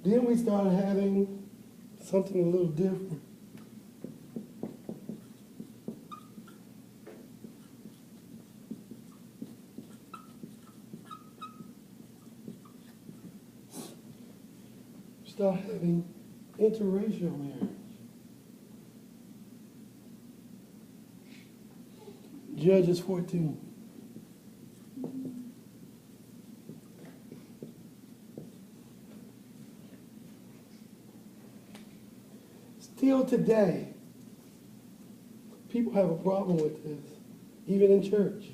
Then we started having something a little different. Start having interracial marriage. Judges 14. Still today, people have a problem with this, even in church.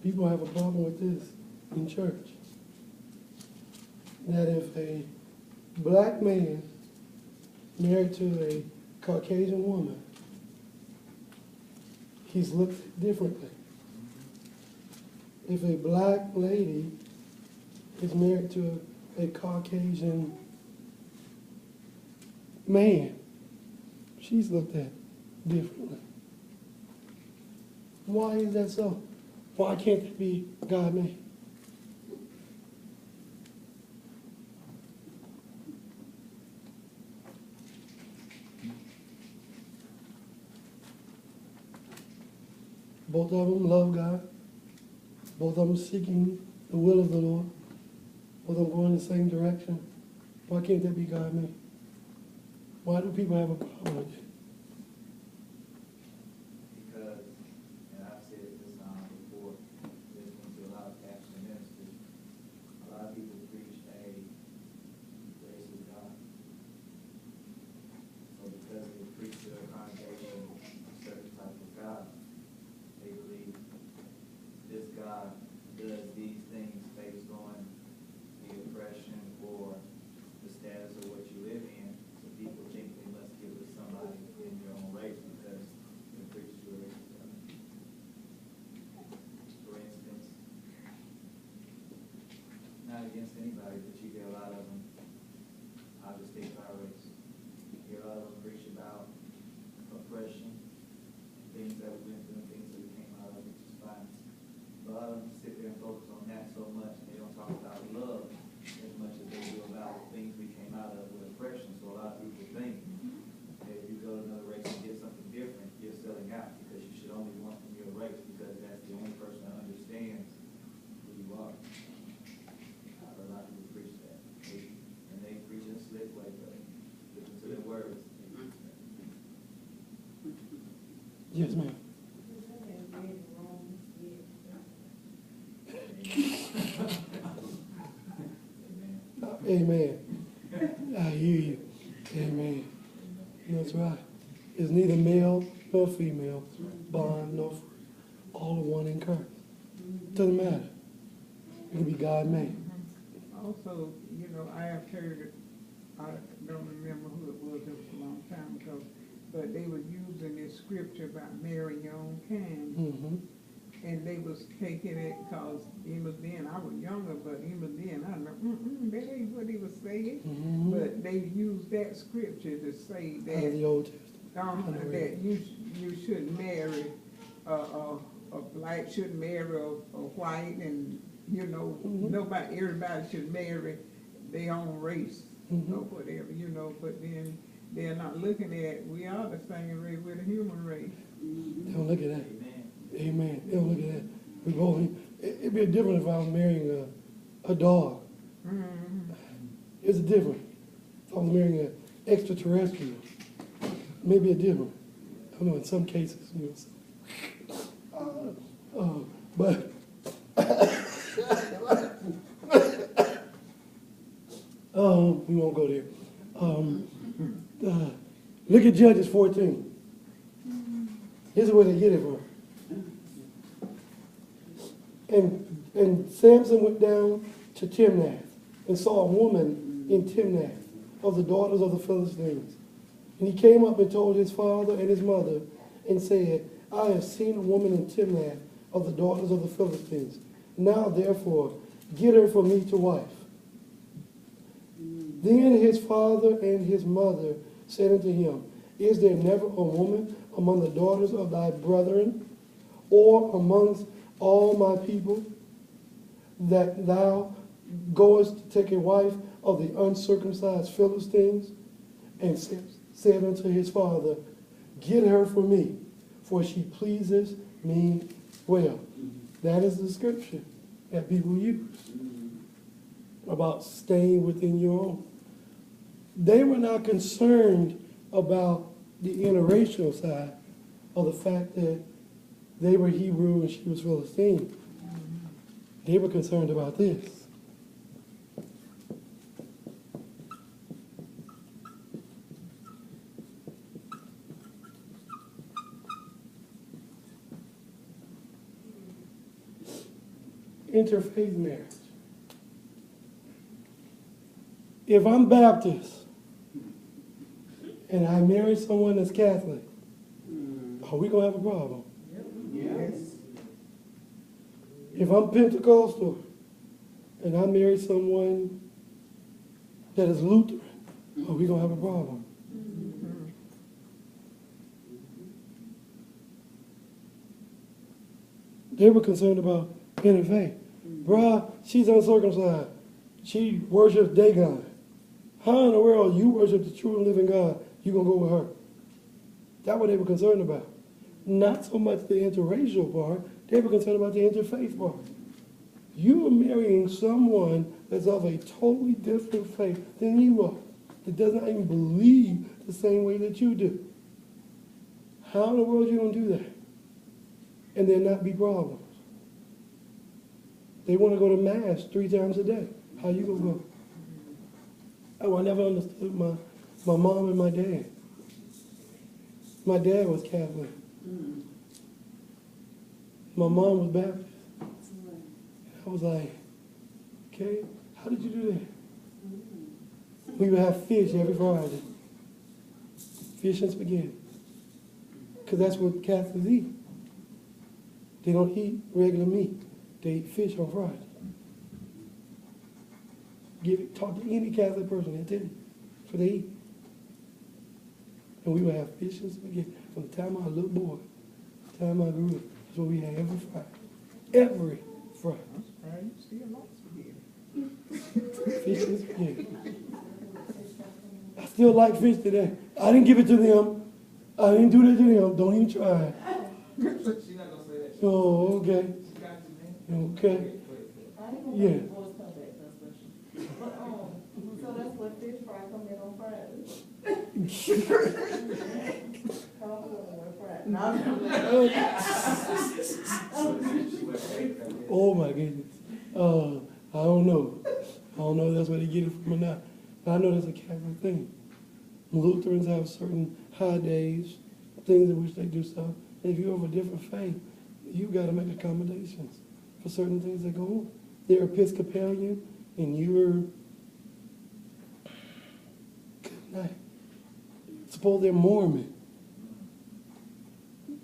People have a problem with this in church. That if a black man married to a Caucasian woman, he's looked at differently. If a black lady is married to a Caucasian man, she's looked at differently. Why is that so? Why can't that be God made? Both of them love God. Both of them seeking the will of the Lord. Both of them going in the same direction. Why can't that be God made? Why do people have a problem with it? Because, and I've said this before, listening to a lot of pastors and ministers, a lot of people preach a racist God. So because they preach to their congregation a certain type of God, they believe this God does these things based on the oppression or the status of what you live in. So people think they must give it to somebody in your own race because they preach to a racist God. For instance, not against anybody, but you get a lot of them, I'll just take our race. You get a lot of them preach about oppression, things that we went through and things that we came out of, which is fine. But a lot of them sit there and focus on that so much, and they don't talk about love as much as they do about the things we came out of with oppression. So a lot of people think that if you go to another race and get something different, you're selling out because you should only want from your race because that's the only person that understands who you are. I've heard a lot of people preach that. And they preach in a slick way, but listen to their words. They preach that. Yes, ma'am. Amen. I hear you. Amen. That's right. It's neither male nor female, bond nor free. All are one in Christ. Doesn't matter. It can be God made. Also, you know, I have heard, I don't remember who it was a long time ago, but they were using this scripture about marrying your own kind. Mm-hmm. And they was taking it because even then, I was younger, but even then, I remember, that ain't what he was saying. Mm-hmm. But they used that scripture to say Out of the that, Old Testament. that you shouldn't marry, a black shouldn't marry a white, and, you know, Mhm. everybody should marry their own race Mhm. or whatever, you know, but then they're not looking at, we are the same race, we're the human race. They don't look at that. Amen. Amen. They don't look at that. We both. It'd be different if I was marrying a dog. Mm-hmm. It's different. If I was marrying an extraterrestrial, maybe a different. I don't know, in some cases, you know. But we won't go there. Look at Judges 14. Here's where they get it from. And Samson went down to Timnath and saw a woman in Timnath of the daughters of the Philistines. And he came up and told his father and his mother and said, I have seen a woman in Timnath of the daughters of the Philistines. Now therefore, get her for me to wife. Then his father and his mother said unto him, Is there never a woman among the daughters of thy brethren, or amongst all my people, that thou goest to take a wife of the uncircumcised Philistines? And said unto his father, Get her for me, for she pleases me well. That is the scripture that people use about staying within your own. They were not concerned about the interracial side of the fact that they were Hebrew and she was Philistine. They were concerned about this. Interfaith marriage. If I'm Baptist and I marry someone that's Catholic, are we going to have a problem? Yes. If I'm Pentecostal and I marry someone that is Lutheran, are we going to have a problem? They were concerned about interfaith. Bruh, she's uncircumcised. She worships Dagon. How in the world you worship the true and living God, you going to go with her? That's what they were concerned about. Not so much the interracial part, they were concerned about the interfaith part. You are marrying someone that's of a totally different faith than you are, that does not even believe the same way that you do. How in the world are you going to do that? And there not be problems? They want to go to Mass 3 times a day. How you going to go? Oh, I never understood my mom and my dad. My dad was Catholic. My mom was Baptist. I was like, okay, how did you do that? We would have fish every Friday. Fish and spaghetti. Because that's what Catholics eat. They don't eat regular meat. They eat fish on Friday. Talk to any Catholic person, they'll tell you. That's what they eat. And we would have fish and spaghetti from the time I was a little boy, the time I grew up. That's what we had every Friday. Every Friday. Right, still like spaghetti. Fish and spaghetti. I still like fish today. I didn't give it to them. I didn't do that to them. Don't even try. She's not gonna say that. Oh, okay. She got you, man. Okay. Yeah. Yeah. So that's what fish fry come in on Friday. Oh my goodness. I don't know. I don't know if that's where they get it from or not. But I know that's a Catholic thing. Lutherans have certain high days, things in which they do stuff. And if you're of a different faith, you got to make accommodations for certain things that go on. They're Episcopalian, and you're, good night, suppose they're Mormon,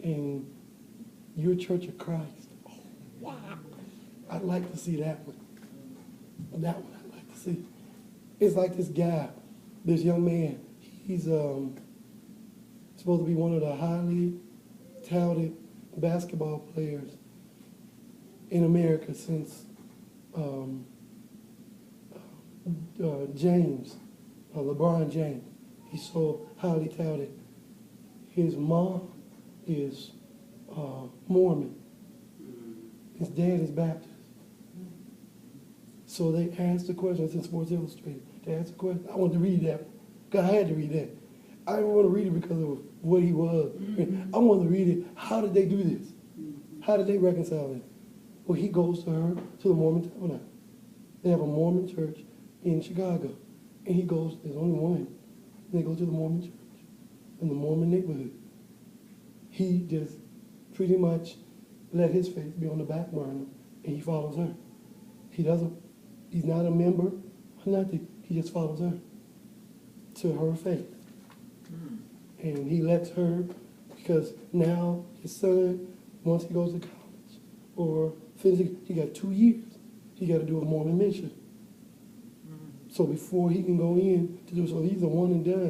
and you're Church of Christ. Oh, wow. I'd like to see that one. That one I'd like to see. It's like this guy, this young man, he's supposed to be one of the highly touted basketball players in America since James, LeBron James. He's so highly touted. His mom is Mormon. His dad is Baptist. So they asked the question, it's in Sports Illustrated. They asked the question, I wanted to read that. God, I had to read that. I didn't want to read it because of what he was. I wanted to read it. How did they do this? How did they reconcile it? Well, he goes to her, to the Mormon Tabernacle. They have a Mormon church in Chicago. And he goes, there's only one. And they go to the Mormon church in the Mormon neighborhood. He just pretty much let his faith be on the back burner, and he follows her. He's not a member or nothing. He just follows her to her faith. And he lets her, because now his son, once he goes to college or finishes, he got 2 years. He got to do a Mormon mission. So before he can go in to do so, he's a one and done.